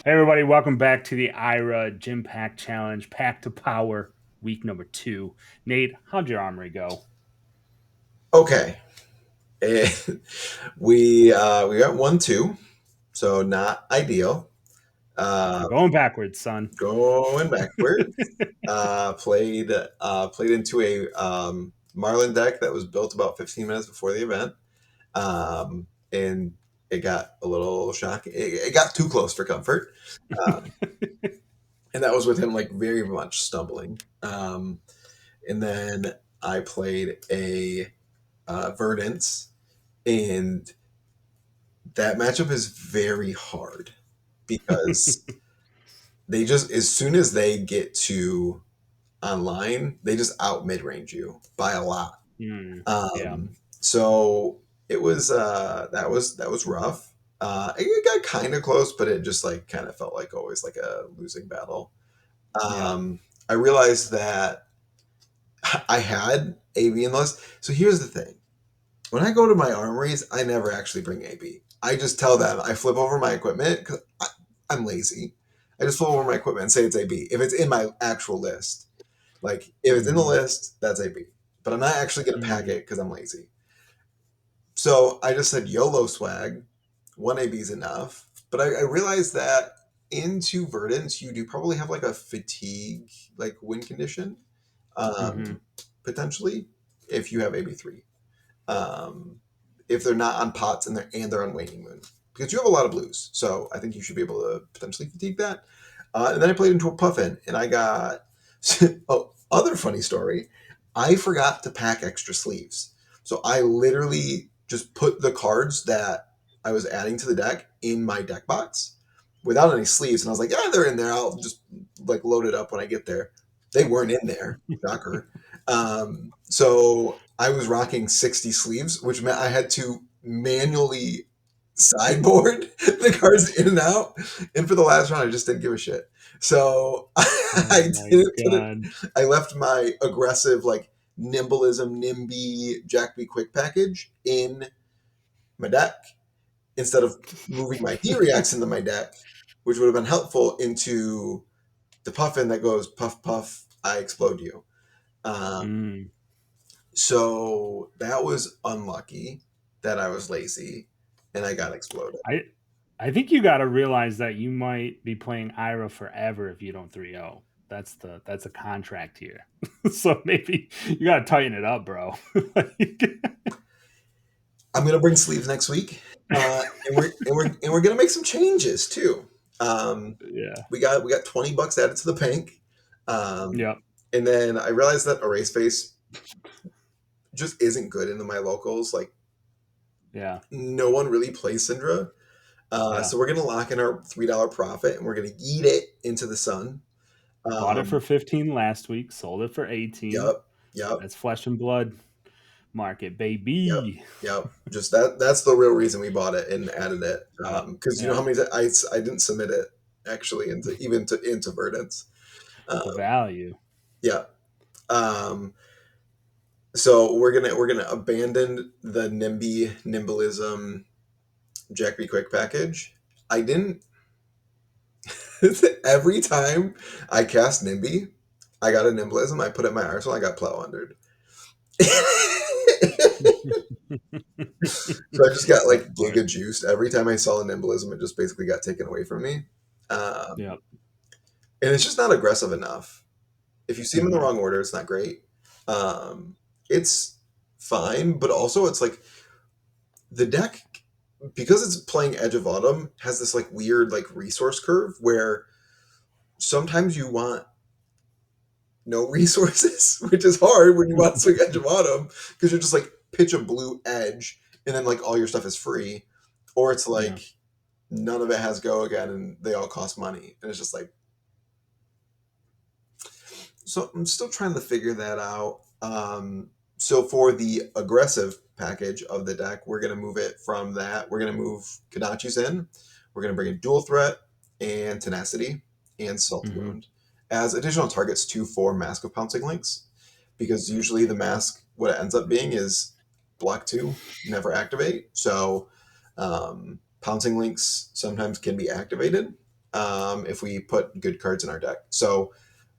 Hey everybody, welcome back to the Ira Gym Pack Challenge, Pack to Power, week number 2. Nate, how'd your armory go? Okay. Eh, we got 1-2, so not ideal. We're Uh, going backwards, son. Going backwards. Played into a Marlin deck that was built about 15 minutes before the event, and it got a little shocking. It got too close for comfort, um, and that was with him like very much stumbling. And then I played a Verdance, and that matchup is very hard because they just as soon as they get to online, they just out mid range you by a lot. Yeah. So it was that was rough. It got kind of close, but it just like kind of felt like always like a losing battle. Yeah. I realized that I had AB in the list. So here's the thing: when I go to my armories, I never actually bring AB. I just tell them I flip over my equipment because I'm lazy. I just flip over my equipment and say it's AB. If it's in my actual list, like if it's in the Mm, list, that's AB. But I'm not actually going to pack mm, it because I'm lazy. So I just said YOLO swag. One AB is enough. But I realized that into Verdance, you do probably have like a fatigue like win condition, hmm um, potentially, if you have AB3. um, if they're not on pots and they're on waning moon, because you have a lot of blues. So I think you should be able to potentially fatigue that. And then I played into a puffin, and I got oh, other funny story. I forgot to pack extra sleeves, so I literally just put the cards that I was adding to the deck in my deck box without any sleeves, and I was like, yeah, they're in there. I'll just like load it up when I get there. They weren't in there. Shocker. So I was rocking 60 sleeves, which meant I had to manually sideboard the cards in and out. And for the last round, I just didn't give a shit. So Oh I my didn't put it. god. I left my aggressive like nimbleism NIMBY Jack B Quick package in my deck instead of moving my D reacts into my deck, which would have been helpful into the puffin that goes puff puff. I explode you. Um, Mm. So that was unlucky that I was lazy and I got exploded. I I think you got to realize that you might be playing Ira forever if you don't 3-0. That's a contract here. So maybe you got to tighten it up, bro. Like, I'm gonna bring sleeves next week, and we're gonna make some changes too. Um, yeah. we got $20 added to the bank, um, Yep. and then I realized that Erase Face just isn't good into my locals. Like Yeah. no one really plays Syndra, Yeah. so we're gonna lock in our $3 profit and we're gonna eat it into the sun. Bought it for Um, 15 last week, sold it for 18. yep, yep. That's flesh and blood market, Yep. baby. Yep. Just that's the real reason we bought it and added it. Yep. Because you know Yep. how many I didn't submit it actually into Verdance. The Um, value. yeah. Um, so we're gonna abandon the NIMBY Nimbleism Jack B Quick package. I didn't every time I cast NIMBY, I got a Nimbleism, I put it in my arsenal, I got plow undered. So I just got Of like course. giga juiced. Every time I saw an embolism, it just basically got taken away from me. Yep. And it's just not aggressive enough. If you see them in the Mhm. wrong order, it's not great. It's fine, but also it's like the deck, because it's playing Edge of Autumn, has this like weird like resource curve where sometimes you want no resources, which is hard when you want to swing Edge of Autumn because you're just like pitch a blue edge and then like all your stuff is free, or it's Yeah. like none of it has go again and they all cost money and it's just like, so I'm still trying to figure that out. So for the aggressive package of the deck, we're going to move it from that, we're going to move Kadachi's in, we're going to bring in dual threat and tenacity and salt Mhm. wound as additional targets to four mask of pouncing links, because usually the mask, what it ends up being is block two, never activate. So pouncing links sometimes can be activated. if we put good cards in our deck. So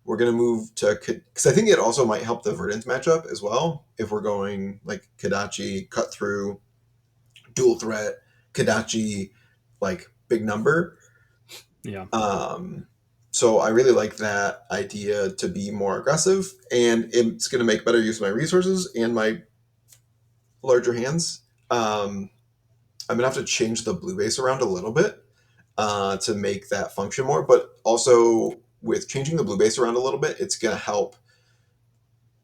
we're gonna move to because I think it also might help the Verdant matchup as well. If we're going like Kadachi, cut through, dual threat, Kadachi, like big number. Yeah. Um, so I really like that idea to be more aggressive, and it's going to make better use of my resources and my larger hands. I'm gonna have to change the blue base around a little bit to make that function more, but also with changing the blue base around a little bit, it's gonna help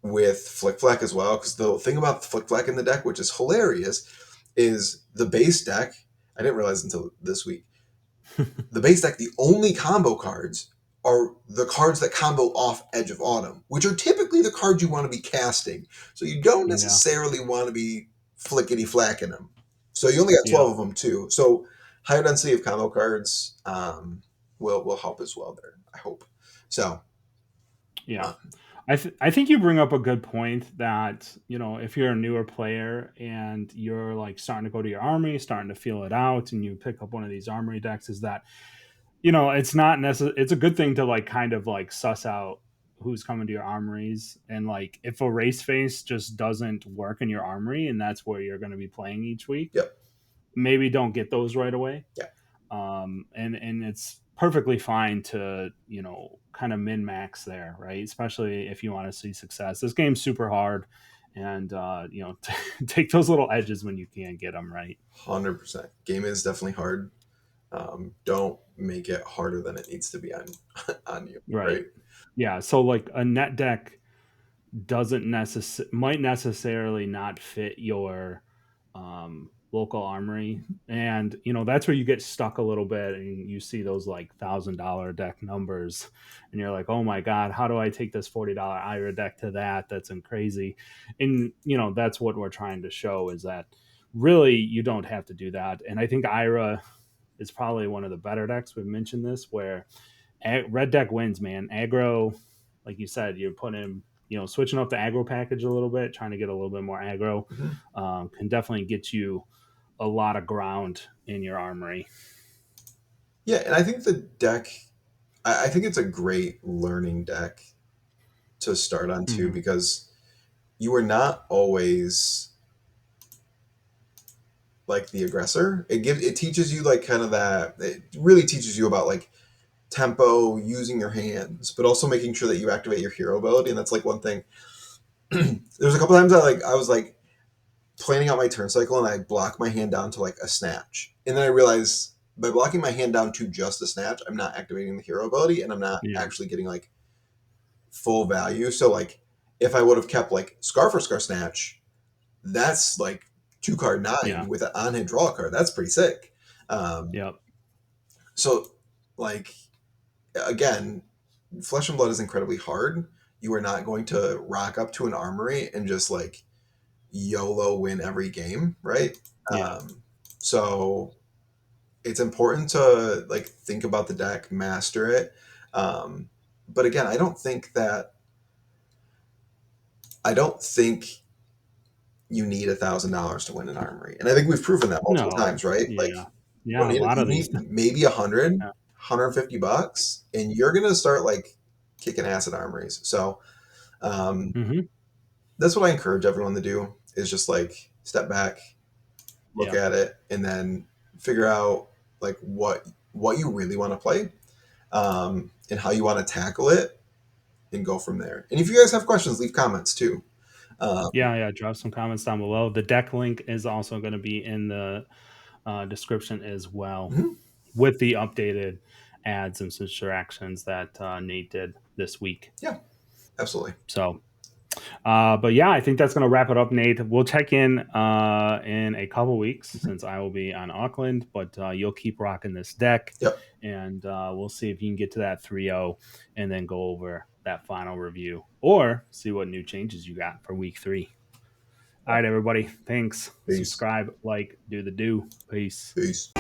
with Flick Flack as well. Because the thing about Flick Flack in the deck, which is hilarious, is the base deck. I didn't realize until this week. The base deck, the only combo cards are the cards that combo off Edge of Autumn, which are typically the cards you want to be casting. So you don't Yeah. necessarily want to be flickety flacking them. So you only got Yeah. 12 of them too. So higher density of combo cards will help as well there. I hope. So Yeah. uh, I think you bring up a good point that, if you're a newer player and you're like starting to go to your army, starting to feel it out, and you pick up one of these armory decks, is that, it's not necessary. It's a good thing to like kind of like suss out who's coming to your armories. And like if a race face just doesn't work in your armory and that's where you're going to be playing each week, yep, maybe don't get those right away. yeah, And it's perfectly fine to kind of min max there, right? Especially if you want to see success. This game's super hard, and take those little edges when you can get them right. 100%. Game is definitely hard. Don't make it harder than it needs to be on on you, Right. right? Yeah. So like a net deck might necessarily not fit your local armory, and that's where you get stuck a little bit, and you see those like $1,000 deck numbers, and you're like, oh my god, how do I take this $40 Ira deck to that? That's crazy. And that's what we're trying to show, is that really you don't have to do that. And I think Ira is probably one of the better decks. We've mentioned this, where red deck wins, man. Aggro, like you said, you're putting, switching up the aggro package a little bit, trying to get a little bit more aggro, Mhm. can definitely get you a lot of ground in your armory. Yeah, and I think the deck, I think it's a great learning deck to start on too, Mm-hmm. because you are not always like the aggressor. It teaches you like kind of that. It really teaches you about like tempo, using your hands, but also making sure that you activate your hero ability. And that's like one thing. There's a couple times I was like planning out my turn cycle and I block my hand down to like a snatch, and then I realize by blocking my hand down to just a snatch, I'm not activating the hero ability, and I'm not Yeah, actually getting like full value. So like if I would have kept like Scarf or Scar Snatch, that's like 2 card yeah, 9 with an on hit draw card. That's pretty sick. Um, yep, so like again, Flesh and Blood is incredibly hard. You are not going to rock up to an armory and just like YOLO win every game, right? yeah, So it's important to like think about the deck, master it. Um, but again, I don't think you need $1,000 to win an armory, and I think we've proven that multiple no, times, right? Like yeah, you don't yeah. A need it. lot You of these, need maybe 100, yeah. $150, and you're gonna start like kicking ass at armories. So um, Mm-hmm. that's what I encourage everyone to do is just like step back, look Yeah, at it, and then figure out like what you really want to play, and how you want to tackle it, and go from there. And if you guys have questions, leave comments too. Um, yeah. Drop some comments down below. The deck link is also going to be in the description as well, mhm. with the updated ads and subtractions that Nate did this week. Yeah, absolutely. So, but yeah, I think that's going to wrap it up, Nate. We'll check in a couple weeks, since I will be on Auckland, but you'll keep rocking this deck, Yep. and we'll see if you can get to that 3-0 and then go over that final review, or see what new changes you got for week 3. All right, everybody. Thanks. Peace. Subscribe, like, do the do. Peace. Peace.